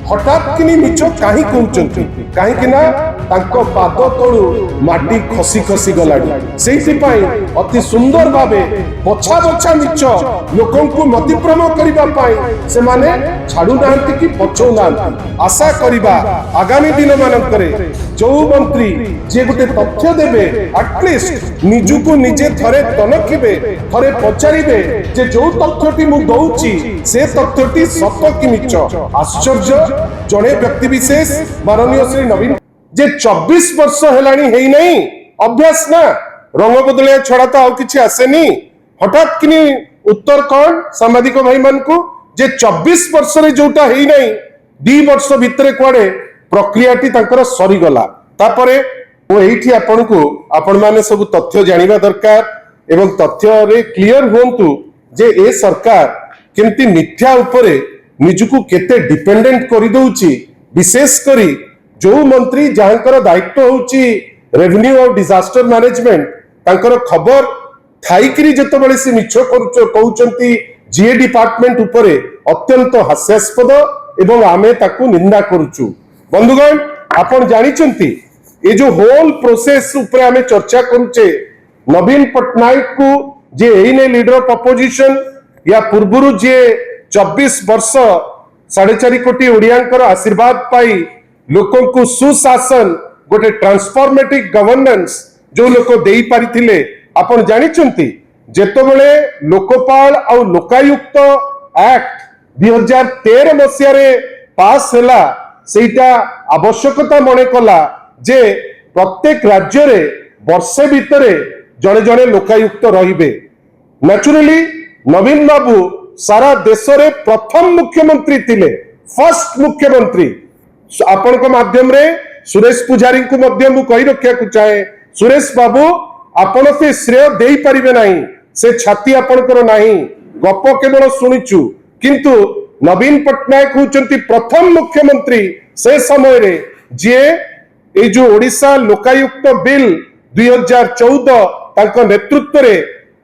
हठात कि मिछ कहीं कहउचंती कहीं ना तांको पाद तळु माटी खसी खसी गलाडी सेहि पई अति सुंदर भाबे बछा बछा मिछ लोकंकु मतिभ्रम करिबा पई से माने छाडू नांती कि पछौ नांती आशा करिबा आगामी दिन मानकरे जो मंत्री जे गुटे तथ्य देबे एटलिस्ट निजुको निजे थरे तनखिबे थरे पचारिबे जे जो तथ्यटी मु दउची से तथ्यटी सत कि मिछ आश्चर्य जड़े व्यक्ति विशेष माननीय श्री नवीन जे 24 वर्ष हेलानी हेई नहीं अभ्यास ना रंग बदलिया छड़ा तो आउ किछि आसेनी हठात किनी उत्तर कौन सामाजिक भाई मान को जे 24 वर्ष रे जोटा हेई नहीं 2 वर्ष भितरे कुआडे प्रक्रियाटी तांकर सरी गला तापरे ओ एठी आपण माने सब तथ्य जानिबा दरकार एवं तथ्य रे क्लियर होंतु जे ए सरकार केमती मिथ्या उपरे निजुको केते डिपेंडेंट करि दउची विशेष करी जो मंत्री जहाँकर दायित्व होची रेवेन्यू और डिजास्टर मैनेजमेंट तांकर खबर थाईकरी जतबेले से मिछ कहउचंती जीए डिपार्टमेंट उपरे अत्यंत हास्यास्पद एवं आमे ताकू निंदा करूचु बंधुगण आपण जानिचंती ए जो होल प्रोसेस उपरे आमे चर्चा करूचे नवीन पटनायक को जे एने लीडर ऑफ अपोजिशन या पूर्वरु जे 24 वर्ष 4.5 कोटी ओडियांकर आशीर्वाद पाई लोकों को सुशासन गोटे ट्रांसफॉर्मेटिव गवर्नेंस जो लोक देई पारिथिले आपण जानिचंती जेतबेले लोकपाल और लोकायुक्त एक्ट 2013 मसिया रे पास हैला सेटा आवश्यकता मने कला जे प्रत्येक राज्य रे वर्षे भितरे जड़े जड़े लोकायुक्त रहिबे नेचुरली नवीन बाबू सारा देश रे प्रथम मुख्यमंत्री थिले फर्स्ट मुख्यमंत्री आपण को माध्यम रे सुरेश पुजारी को मध्य मु कहि रखिया को चाहे सुरेश बाबू आपण से श्रेय देई परिबे नाही से छाती आपणकर नाही गप केवल सुनिचु किंतु नवीन पटनायक होचंती प्रथम मुख्यमंत्री से समय रे जे ए जो ओडिशा लोकायुक्त बिल 2014 तांको नेतृत्व रे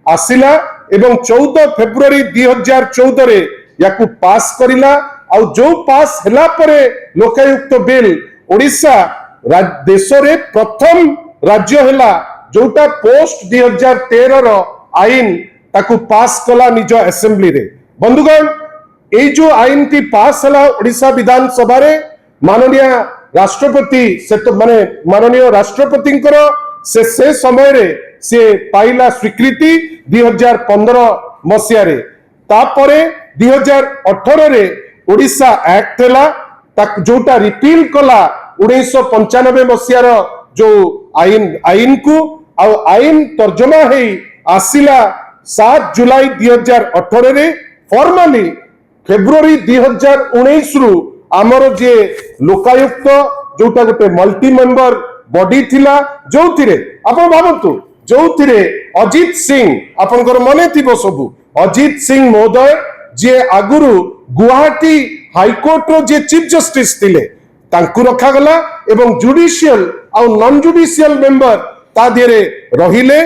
आसिला एवं 14 फेब्रुआरी 2014 रे याकू पास करिला और जो पास हैला परे लोकायुक्त बिल ओडिशा देश रे प्रथम राज्य हैला जोटा पोस्ट 2013 रो आईन ताकू पास कला निज असेंबली रे बंधुगण ए जो आईन की पास हैला ओडिशा विधानसभा रे माननीय राष्ट्रपति से तो माने माननीय राष्ट्रपति से समय रे से पाइला स्वीकृति 2015 मसिया रे तापरे 2018 रे ओडिशा एक्ट हैला जोटा रिपील कला 1995 मसिया रो जो आईन को आईन तर्जमा है आसिला 7 जुलाई 2018 रे फॉर्मली फेब्रुआरी 2019 रु आमर जे लोकायुक्त जोटा गोटे मल्टी मेंबर बॉडी थिला जो थिरे आपण भाबंतु जो थिरे अजित सिंह आपनकर मने थिबो सबु अजित सिंह महोदय जे आगुरु गुवाहाटी हाईकोर्ट रो जे चीफ जस्टिस थिले तांकु रखा गला एवं जुडिशियल और नॉन जुडिशियल मेंबर ता देरे रहिले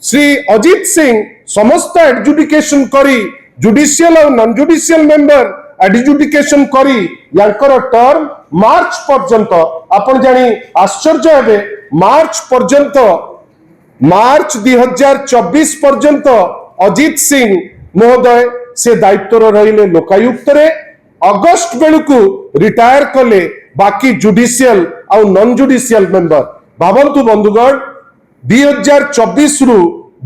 श्री अजित सिंह समस्त एडजुडिकेशन करी जुडिशियल और नॉन जुडिशियल मेंबर एडजुडिकेशन करी यांकर टर्म मार्च पर्यंत आपण जानी आश्चर्य हेबे मार्च पर्यंत मार्च 2024 पर्यंत अजित सिंह महोदय से दायित्व रहिले लोकायुक्त रे अगस्त बेलू रिटायर कले बाकी जुडिशियल और नॉन जुडिशियल मेंबर भावंतु बंधुगण 2024 रु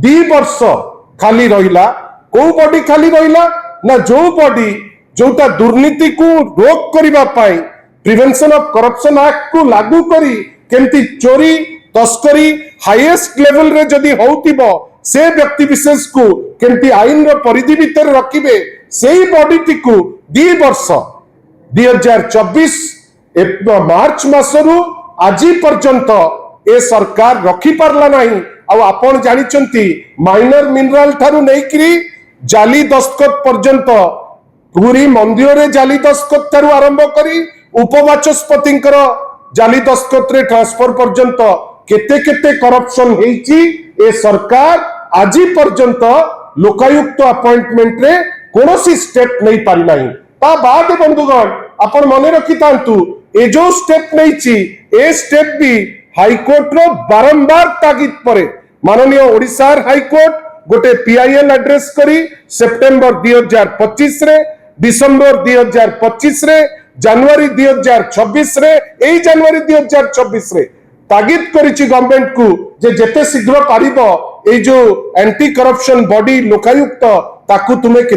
2 वर्ष खाली रहिला को बॉडी खाली रहिला ना जो बॉडी जोटा दुर्नीति को रोक करिबा पाई प्रिवेंशन ऑफ करप्शन एक्ट को लागू करी केमती चोरी तस्करी हाईएस्ट लेवल रे जदी होउतिबो से व्यक्ति विशेष को केमती आईन रो परिधि भीतर रखिबे सेही बॉडी टी को 2 वर्ष 2024 मार्च मासरु आजी पर्यंत ए सरकार रखी पारला नहीं आ आपण जानिचंती माइनर मिनरल थारु नेकरी जाली दस्तखत पर्यंत पूरी मंदिर रे जाली दस्तखत थारु आरंभ करी उपवाचस्पतिंकर जाली दस्तखत रे ट्रांसफर पर्यंत केते केते करप्शन हेची ए सरकार आजी पर्यंत लोकायुक्त अपॉइंटमेंट रे कोनोसी स्टेप नहीं पारि नाही ता बाद बंधुगण आपण मन रखी तांतु ए जो स्टेप नहीं ए स्टेप भी हाईकोर्ट रो बारंबार तागिद परे माननीय ओडिशा हाईकोर्ट गोटे पीआईएल एड्रेस करी सेप्टेम्बर 2025 रे डिसेम्बर 2025 रे जनवरी 2026 रे एई जनवरी 2026 रे तागिद करिछि गवर्नमेंट को जे जेते शीघ्र पारिबो ए जो एंटी करप्शन बॉडी लोकायुक्त ताकू तुमे